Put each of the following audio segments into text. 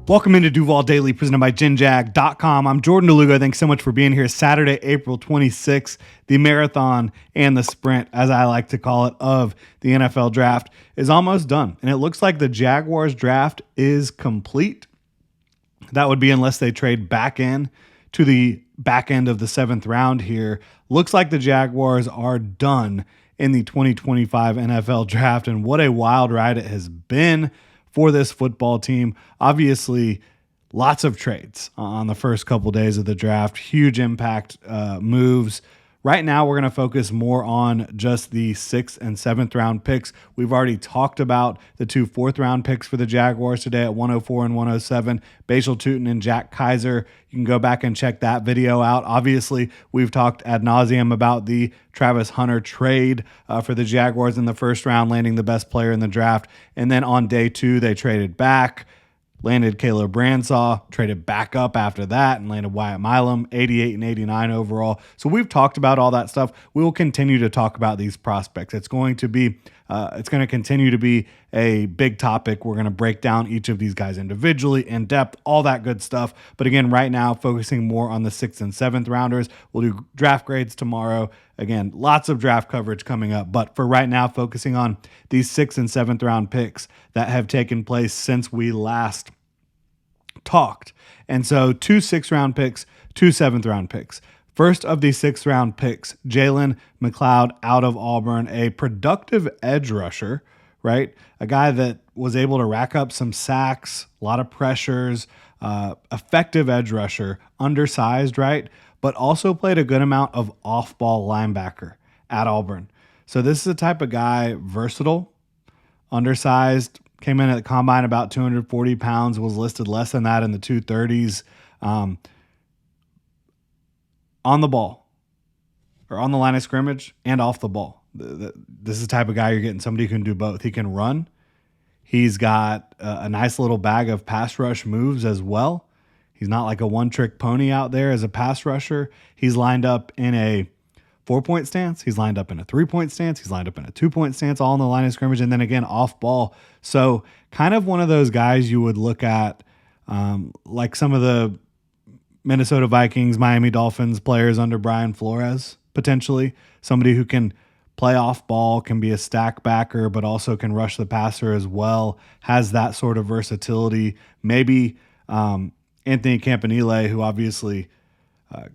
Welcome into Duval Daily, presented by GenJag.com. I'm Jordan DeLugo. Thanks so much for being here. Saturday, April 26th, the marathon and the sprint, as I like to call it, of the NFL draft is almost done. And it looks like the Jaguars draft is complete. That would be unless they trade back in to the back end of the 7th round here. Looks like the Jaguars are done in the 2025 NFL draft. And what a wild ride it has been for this football team. Obviously, lots of trades on the first couple days of the draft, huge impact moves. Right now, we're going to focus more on just the 6th and 7th round picks. We've already talked about the 2 4th round picks for the Jaguars today at 104 and 107, Bashal Tutin and Jack Kaiser. You can go back and check that video out. Obviously, we've talked ad nauseum about the Travis Hunter trade for the Jaguars in the first round, landing the best player in the draft. And then on day 2, they traded back, landed Caleb Bransaw, traded back up after that, and landed Wyatt Milam, 88 and 89 overall. So we've talked about all that stuff. We will continue to talk about these prospects. It's going to continue to be a big topic. We're going to break down each of these guys individually, in depth, all that good stuff. But again, right now, focusing more on the 6th and 7th rounders. We'll do draft grades tomorrow. Again, lots of draft coverage coming up. But for right now, focusing on these 6th and 7th round picks that have taken place since we last talked. And so 2 6th round picks, 2 7th round picks. First of the 6th round picks, Jaylen McCloud out of Auburn, a productive edge rusher, right? A guy that was able to rack up some sacks, a lot of pressures, effective edge rusher, undersized, right? But also played a good amount of off-ball linebacker at Auburn. So this is the type of guy, versatile, undersized, came in at the combine about 240 pounds, was listed less than that in the 230s. On the ball, or on the line of scrimmage, and off the ball. This is the type of guy you're getting, somebody who can do both. He can run. He's got a nice little bag of pass rush moves as well. He's not like a one-trick pony out there as a pass rusher. He's lined up in a 4-point stance. He's lined up in a 3-point stance. He's lined up in a 2-point stance, all in the line of scrimmage, and then again off ball. So kind of one of those guys you would look at like some of the Minnesota Vikings, Miami Dolphins players under Brian Flores, potentially. Somebody who can play off ball, can be a stack backer, but also can rush the passer as well, has that sort of versatility. Maybe Anthony Campanile, who obviously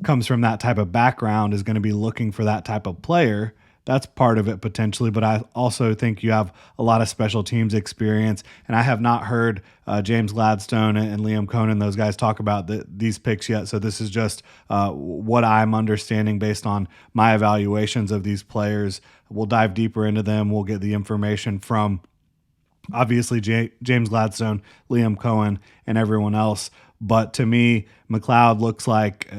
comes from that type of background, is going to be looking for that type of player. That's part of it potentially, but I also think you have a lot of special teams experience, and I have not heard James Gladstone and Liam Cohen, those guys, talk about these picks yet, so this is just what I'm understanding based on my evaluations of these players. We'll dive deeper into them. We'll get the information from, obviously, James Gladstone, Liam Cohen, and everyone else, but to me, McLeod looks like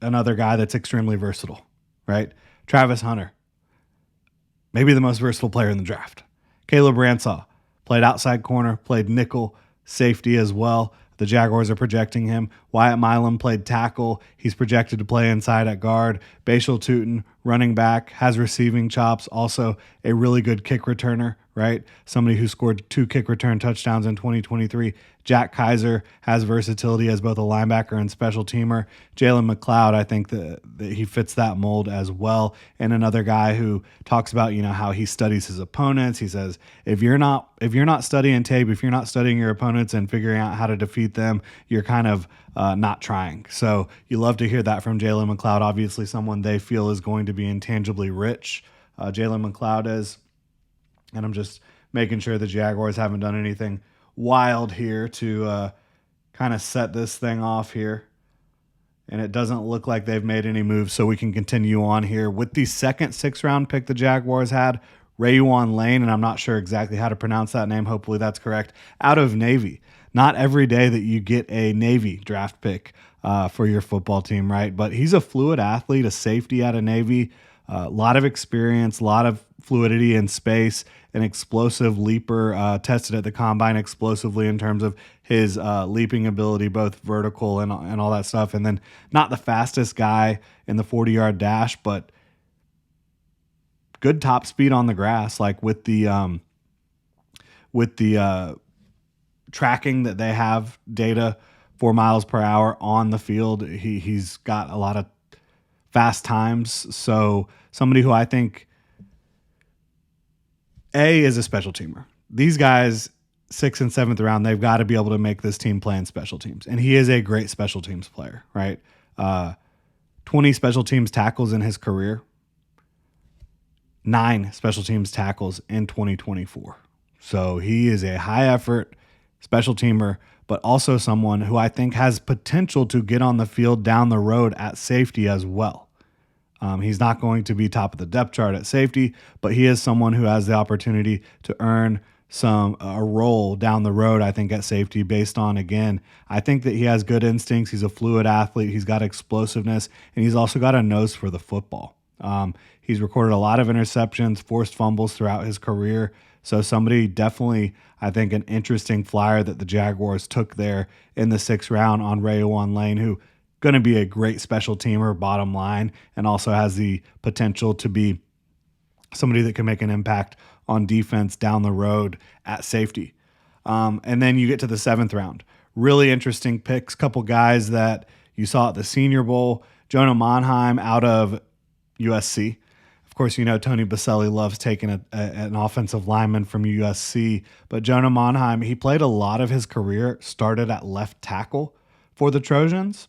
another guy that's extremely versatile, right? Travis Hunter, maybe the most versatile player in the draft. Caleb Bransaw played outside corner, played nickel, safety as well. The Jaguars are projecting him. Wyatt Milam played tackle. He's projected to play inside at guard. Bashal Tutin, running back, has receiving chops. Also a really good kick returner, right? Somebody who scored 2 kick return touchdowns in 2023. Jack Kaiser has versatility as both a linebacker and special teamer. Jaylen McCloud, I think that he fits that mold as well. And another guy who talks about, how he studies his opponents. He says, if you're not studying tape, if you're not studying your opponents and figuring out how to defeat them, you're kind of not trying. So you love to hear that from Jaylen McCloud. Obviously someone they feel is going to be intangibly rich. Jaylen McCloud is. And I'm just making sure the Jaguars haven't done anything wild here to kind of set this thing off here. And it doesn't look like they've made any moves, so we can continue on here. With the second 6th round pick the Jaguars had, Rayuan Lane, and I'm not sure exactly how to pronounce that name. Hopefully that's correct. Out of Navy. Not every day that you get a Navy draft pick for your football team, right? But he's a fluid athlete, a safety out of Navy. A lot of experience, a lot of fluidity in space, an explosive leaper, tested at the combine explosively in terms of his leaping ability, both vertical and all that stuff. And then not the fastest guy in the 40-yard dash, but good top speed on the grass, like with the tracking that they have data 4 miles per hour on the field. He's got a lot of fast times. So somebody who I think is a special teamer. These guys, 6th and 7th round, they've got to be able to make this team play in special teams. And he is a great special teams player, right? 20 special teams tackles in his career, 9 special teams tackles in 2024. So he is a high effort special teamer, but also someone who I think has potential to get on the field down the road at safety as well. He's not going to be top of the depth chart at safety, but he is someone who has the opportunity to earn a role down the road, I think, at safety based on, again, I think that he has good instincts. He's a fluid athlete. He's got explosiveness, and he's also got a nose for the football. He's recorded a lot of interceptions, forced fumbles throughout his career. So somebody definitely, I think, an interesting flyer that the Jaguars took there in the 6th round on Rayuan Lane, who going to be a great special teamer, bottom line, and also has the potential to be somebody that can make an impact on defense down the road at safety. And then you get to the 7th round. Really interesting picks. Couple guys that you saw at the Senior Bowl. Jonah Monheim out of USC. Of course, you know Tony Baselli loves taking an offensive lineman from USC. But Jonah Monheim, he played a lot of his career, started at left tackle for the Trojans.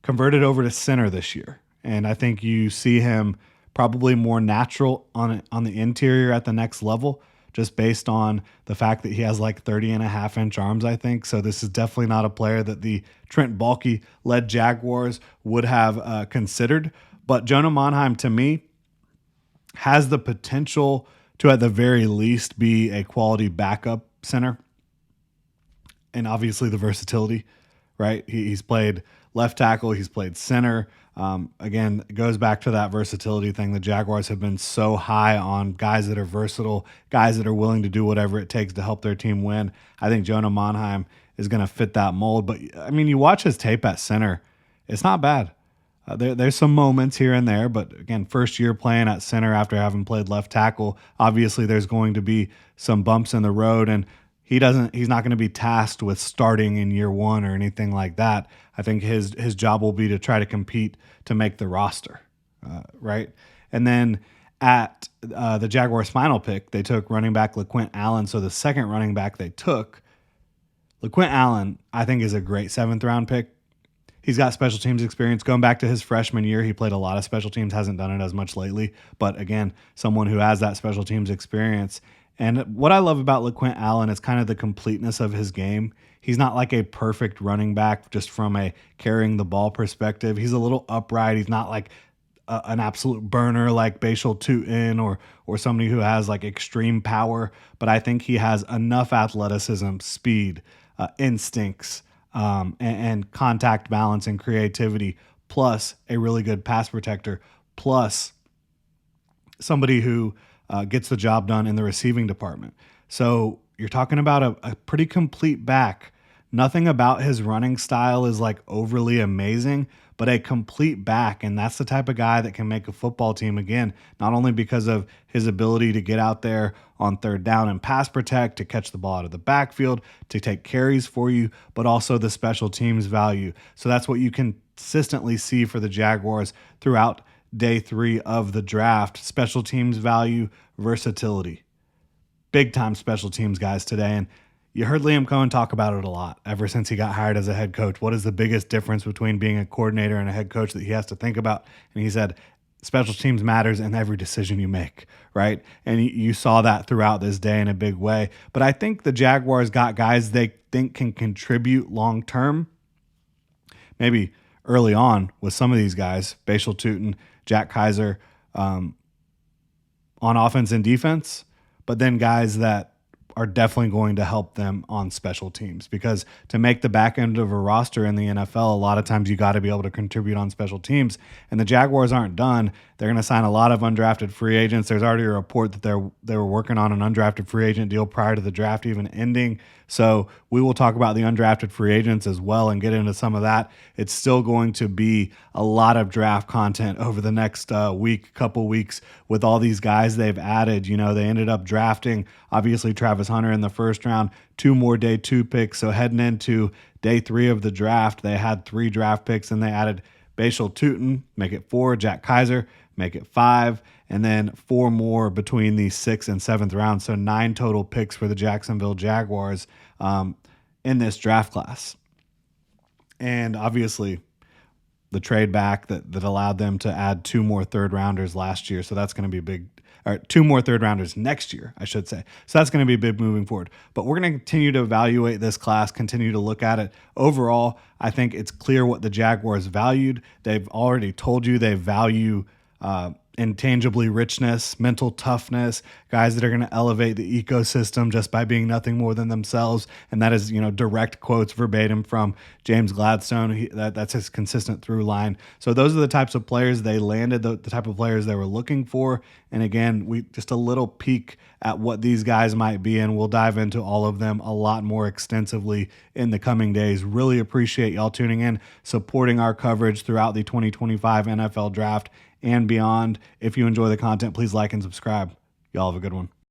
Converted over to center this year. And I think you see him probably more natural on the interior at the next level, just based on the fact that he has like 30.5-inch arms, I think. So this is definitely not a player that the Trent Baalke-led Jaguars would have considered. But Jonah Monheim, to me, has the potential to, at the very least, be a quality backup center. And obviously the versatility, right? He's played left tackle, he's played center. Again, it goes back to that versatility thing. The Jaguars have been so high on guys that are versatile, guys that are willing to do whatever it takes to help their team win. I think Jonah Monheim is going to fit that mold. But, I mean, you watch his tape at center, it's not bad. There's some moments here and there, but again, first year playing at center after having played left tackle, obviously there's going to be some bumps in the road, and he's not going to be tasked with starting in year 1 or anything like that. I think his job will be to try to compete to make the roster, right? And then at the Jaguars' final pick, they took running back LaQuint Allen. So the second running back they took, LaQuint Allen, I think is a great 7th round pick. He's got special teams experience. Going back to his freshman year, he played a lot of special teams, hasn't done it as much lately. But again, someone who has that special teams experience. And what I love about LaQuint Allen is kind of the completeness of his game. He's not like a perfect running back just from a carrying the ball perspective. He's a little upright. He's not like an absolute burner like Bashal Tutin or somebody who has like extreme power. But I think he has enough athleticism, speed, instincts, and contact balance and creativity, plus a really good pass protector, plus somebody who gets the job done in the receiving department. So you're talking about a pretty complete back. Nothing about his running style is like overly amazing, but a complete back. And that's the type of guy that can make a football team, again, not only because of his ability to get out there on 3rd down and pass protect, to catch the ball out of the backfield, to take carries for you, but also the special teams value. So that's what you consistently see for the Jaguars throughout day 3 of the draft. Special teams value, versatility. Big time special teams guys today. And you heard Liam Cohen talk about it a lot ever since he got hired as a head coach. What is the biggest difference between being a coordinator and a head coach that he has to think about? And he said, special teams matters in every decision you make, right? And you saw that throughout this day in a big way. But I think the Jaguars got guys they think can contribute long-term. Maybe early on with some of these guys, Bashal Tutin, Jack Kaiser, on offense and defense, but then guys that are definitely going to help them on special teams, because to make the back end of a roster in the NFL, a lot of times you got to be able to contribute on special teams. And the Jaguars aren't done. They're going to sign a lot of undrafted free agents. There's already a report that they were working on an undrafted free agent deal prior to the draft even ending. So we will talk about the undrafted free agents as well and get into some of that. It's still going to be a lot of draft content over the next couple weeks with all these guys they've added. You know, they ended up drafting, obviously, Travis Hunter in the first round, 2 more day 2 picks. So heading into day 3 of the draft, they had 3 draft picks, and they added Bashal Tutin, make it 4, Jack Kaiser, make it 5, and then 4 more between the 6th and 7th round. So 9 total picks for the Jacksonville Jaguars in this draft class. And obviously, the trade back that allowed them to add 2 more third rounders last year. So that's going to be a big, or 2 more third rounders next year, I should say. So that's going to be big moving forward. But we're going to continue to evaluate this class, continue to look at it. Overall, I think it's clear what the Jaguars valued. They've already told you they value intangibly richness, mental toughness, guys that are going to elevate the ecosystem just by being nothing more than themselves. And that is, direct quotes verbatim from James Gladstone. That's his consistent through line. So those are the types of players they landed, the type of players they were looking for. And again, we just a little peek at what these guys might be, and we'll dive into all of them a lot more extensively in the coming days. Really appreciate y'all tuning in, supporting our coverage throughout the 2025 NFL Draft and beyond. If you enjoy the content, please like and subscribe. Y'all have a good one.